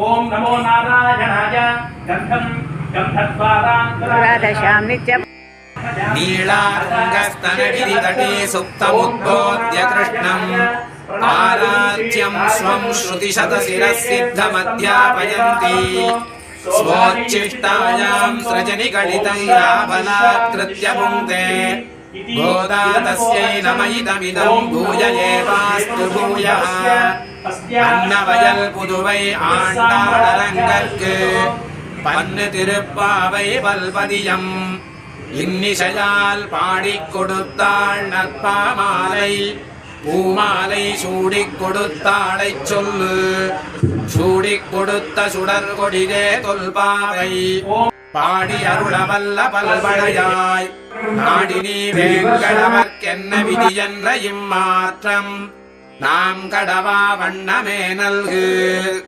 ओम नमो नारायणाय गंधं गंधद्वारां नित्यं नीलारङ्गस्तनगिरितटे सुप्तमुद्बोध्य कृष्णं पाराच्यं स्वं श्रुतिशतशिरःसिद्धमध्यापयन्ति स्वोच्छिष्टायां सृजनिकलितं या बलात्कृत्य पुङ्क्ते गोदा तस्यै नम इदमिदं भूय एवास्तु भूयः अन्नवयल् पुदुवै आण्डाळरङ्गर्क्कु पन्नु तिरुप्पावै वल्पदियम् இன்னிசையால் பாடிக் கொடுத்தாள் நற்பாமாலை பூமாலை சூடிக் கொடுத்தாளை சொல்லு சூடிக் கொடுத்த சுடர் கொடிதே தொல்பாவை பாடி அருளவல்ல பல்படையாய் நாடினி வேங்கடவர்க்கென்ன விதி என்ற இம்மாற்றம் நாம் கடவா வண்ணமே நல்கு.